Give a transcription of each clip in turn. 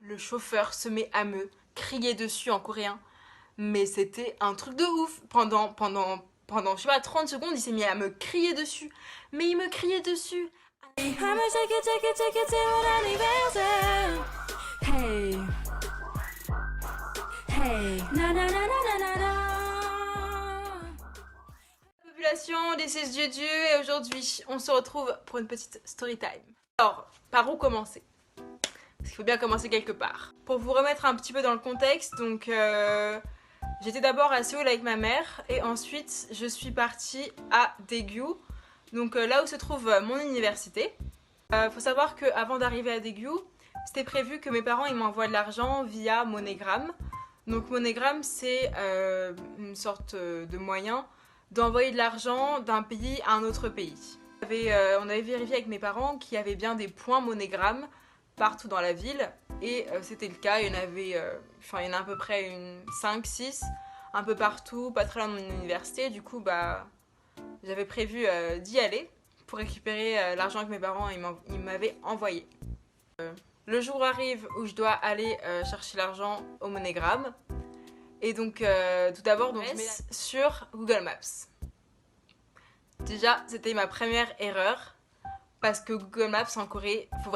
Le chauffeur se met à me crier dessus en coréen. Mais c'était un truc de ouf. Pendant, je sais pas, 30 secondes, il s'est mis à me crier dessus. Mais il me criait dessus. Hey, hey, na na na na na na. Population, this is Juju et aujourd'hui, on se retrouve pour une petite story time. Alors, par où commencer? Parce qu'il faut bien commencer quelque part. Pour vous remettre un petit peu dans le contexte, donc j'étais d'abord à Séoul avec ma mère et ensuite je suis partie à Daegu, donc là où se trouve mon université. Faut savoir qu'avant d'arriver à Daegu, c'était prévu que mes parents ils m'envoient de l'argent via MoneyGram. Donc MoneyGram c'est une sorte de moyen d'envoyer de l'argent d'un pays à un autre pays. On avait vérifié avec mes parents qu'il y avait bien des points MoneyGram partout dans la ville et c'était le cas, il y en a à peu près 5-6 un peu partout, pas très loin de mon université. Du coup j'avais prévu d'y aller pour récupérer l'argent que mes parents ils m'avaient envoyé. Le jour arrive où je dois aller chercher l'argent au MoneyGram et donc tout d'abord je mets sur Google Maps. Déjà c'était ma première erreur. Parce que Google Maps en Corée, faut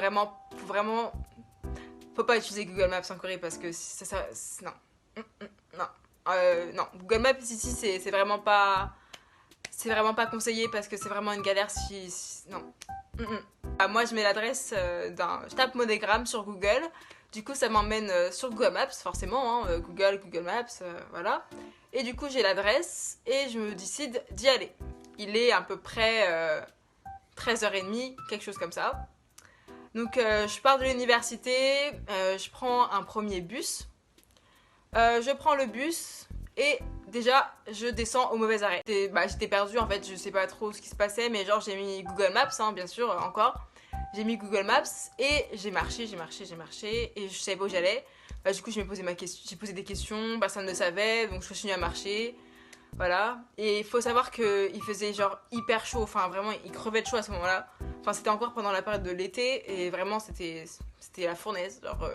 pas utiliser Google Maps en Corée parce que non, Google Maps ici c'est vraiment pas conseillé parce que c'est vraiment une galère non. Moi je mets l'adresse je tape MoneyGram sur Google, du coup ça m'emmène sur Google Maps forcément, hein, Google Maps, voilà. Et du coup j'ai l'adresse et je me décide d'y aller. Il est à peu près 13h30, quelque chose comme ça. Donc je pars de l'université, je prends un premier bus. Je prends le bus et déjà je descends au mauvais arrêt. J'étais perdue en fait, je sais pas trop ce qui se passait, mais genre j'ai mis Google Maps, hein, bien sûr, encore. J'ai mis Google Maps et j'ai marché et je savais pas où j'allais. Du coup j'ai posé des questions, personne ne savait, donc je continue à marcher. Voilà, et il faut savoir qu'il faisait genre hyper chaud, enfin vraiment il crevait de chaud à ce moment-là. Enfin c'était encore pendant la période de l'été et vraiment c'était la fournaise, genre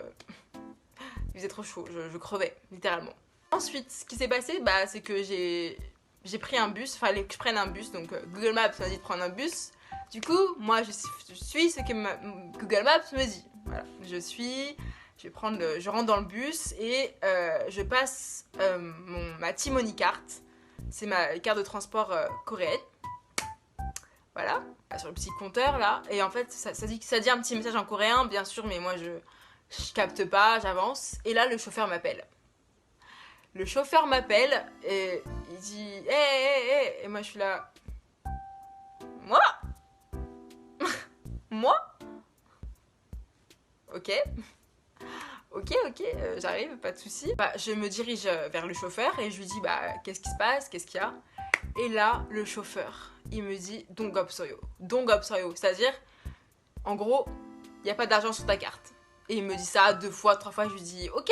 il faisait trop chaud, je crevais littéralement. Ensuite ce qui s'est passé c'est que j'ai pris un bus, il fallait que je prenne un bus, donc Google Maps m'a dit de prendre un bus. Du coup moi je suis ce que Google Maps me dit. Voilà, je rentre dans le bus et je passe ma T-Money card. C'est ma carte de transport coréenne. Voilà, sur le petit compteur là. Et en fait, ça dit un petit message en coréen, bien sûr, mais moi je capte pas, j'avance. Et là, le chauffeur m'appelle. Le chauffeur m'appelle et il dit hé. Et moi je suis là. Moi Moi Ok. Ok, j'arrive, pas de soucis. Je me dirige vers le chauffeur et je lui dis qu'est-ce qui se passe, qu'est-ce qu'il y a. Et là, le chauffeur, il me dit Dong Opsoyo. Dong Opsoyo, c'est-à-dire, en gros, il n'y a pas d'argent sur ta carte. Et il me dit ça 2 fois, 3 fois, je lui dis ok,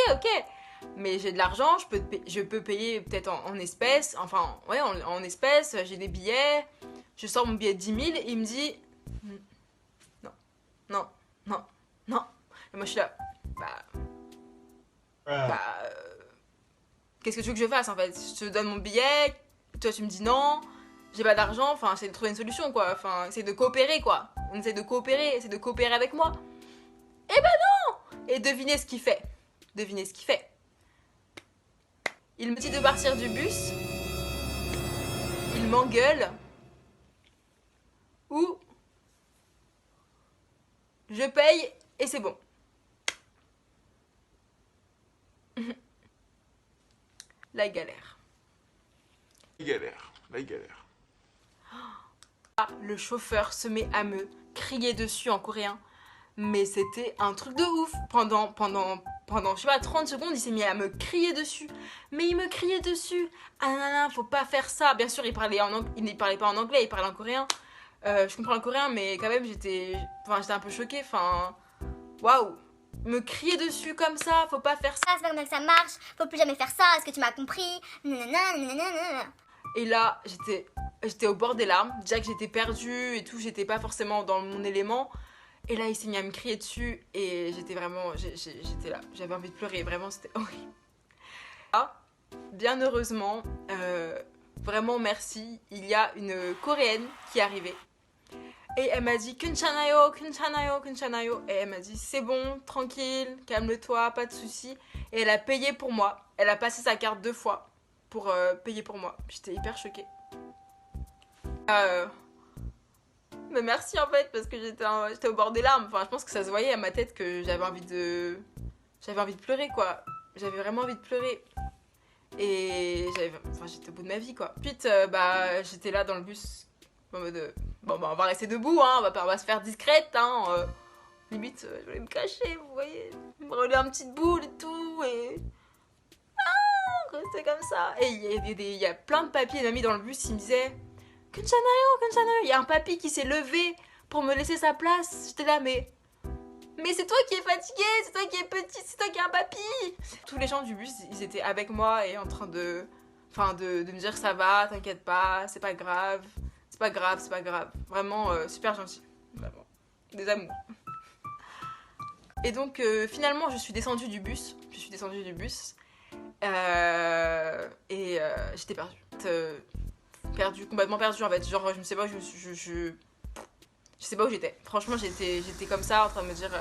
mais j'ai de l'argent, je peux payer peut-être en espèces, enfin, ouais, en espèces, j'ai des billets, je sors mon billet de 10 000 et il me dit non. Et moi je suis là, qu'est-ce que tu veux que je fasse en fait? Je te donne mon billet, toi tu me dis non, j'ai pas d'argent, enfin essaye de trouver une solution quoi, enfin essaye de coopérer quoi, essaye de coopérer avec moi. Eh ben non! Et devinez ce qu'il fait. Il me dit de partir du bus, il m'engueule, ou je paye et c'est bon. La galère. La galère. Le chauffeur se met à me crier dessus en coréen. Mais c'était un truc de ouf. Pendant je sais pas, 30 secondes, il s'est mis à me crier dessus. Mais il me criait dessus. Ah non, faut pas faire ça. Bien sûr, il parlait pas en anglais, il parlait en coréen. Je comprends le coréen, mais quand même, j'étais un peu choquée. Enfin, waouh. Me crier dessus comme ça, faut pas faire ça. C'est pas comme ça que ça marche, faut plus jamais faire ça, est-ce que tu m'as compris? Et là, j'étais au bord des larmes. Déjà que j'étais perdue et tout, j'étais pas forcément dans mon élément. Et là, il s'est mis à me crier dessus et j'étais vraiment, j'étais là, j'avais envie de pleurer, vraiment, c'était horrible. Ah, bien heureusement, vraiment merci, il y a une Coréenne qui est arrivée. Et elle m'a dit Kunchanayo, Kunchanayo, Kunchanayo. Et elle m'a dit c'est bon, tranquille, calme-toi, pas de soucis. Et elle a payé pour moi. Elle a passé sa carte 2 fois pour payer pour moi. J'étais hyper choquée. Mais merci en fait parce que j'étais au bord des larmes. Enfin, je pense que ça se voyait à ma tête que j'avais envie de pleurer quoi. J'avais vraiment envie de pleurer. Et j'étais au bout de ma vie quoi. Ensuite, j'étais là dans le bus en mode bon bah on va rester debout, hein, on va se faire discrète, hein. Limite, je voulais me cacher, vous voyez, me rouler une petite boule et tout, et rester comme ça. Et il y a plein de papis et d'amis dans le bus, ils me disaient Kunchanayo, Kunchanayo, il y a un papy qui s'est levé pour me laisser sa place. J'étais là, mais c'est toi qui es fatigué, c'est toi qui es petit, c'est toi qui es un papy. Tous les gens du bus, ils étaient avec moi et en train de me dire ça va, t'inquiète pas, c'est pas grave. C'est pas grave, c'est pas grave. Vraiment super gentil. Vraiment. Des amours. Et donc finalement je suis descendue du bus. J'étais perdue. Complètement perdue en fait. Genre je ne sais pas où je sais pas où j'étais. Franchement j'étais comme ça en train de me dire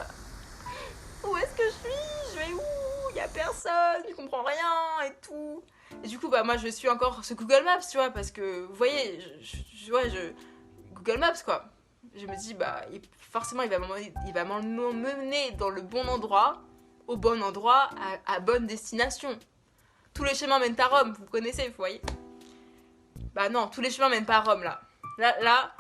où est-ce que je suis? Je vais où? Il y a personne, je comprends rien et tout. Et du coup, moi, je suis encore ce Google Maps, tu vois, parce que, vous voyez, Google Maps, quoi. Je me dis, forcément, il va m'emmener dans le bon endroit, au bon endroit, à bonne destination. Tous les chemins mènent à Rome, vous connaissez, vous voyez. Bah non, tous les chemins mènent pas à Rome, là. Là,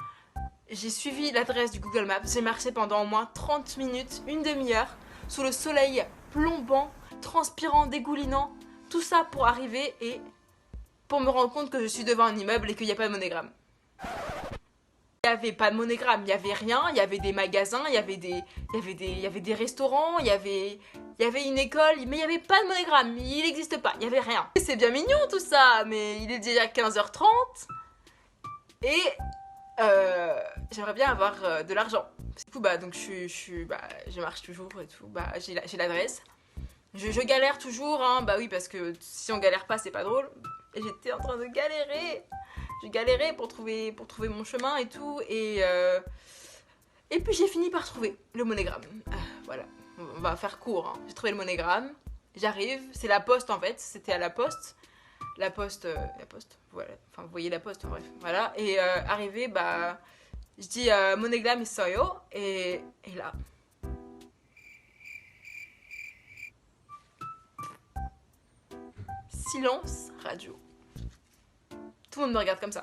j'ai suivi l'adresse du Google Maps, j'ai marché pendant au moins 30 minutes, une demi-heure, sous le soleil plombant, transpirant, dégoulinant. Tout ça pour arriver et pour me rendre compte que je suis devant un immeuble et qu'il n'y a pas de monogramme. Il n'y avait pas de monogramme, il n'y avait rien, il y avait des magasins, il y avait des restaurants, il y avait une école, mais il n'y avait pas de monogramme, il n'existe pas, il n'y avait rien. C'est bien mignon tout ça, mais il est déjà 15h30 et j'aimerais bien avoir de l'argent. Du coup, donc je marche toujours et tout, j'ai l'adresse. Je galère toujours, hein, oui, parce que si on galère pas, c'est pas drôle. Et j'étais en train de galérer. J'ai galéré pour trouver mon chemin et tout. Et puis j'ai fini par trouver le monogramme. Voilà, on va faire court. Hein. J'ai trouvé le monogramme. J'arrive, c'est la poste en fait. C'était à la poste. La poste, voilà. Enfin, vous voyez la poste, bref. Voilà. Et arrivé, je dis monogramme isoyo. Et là. Silence radio. Tout le monde me regarde comme ça.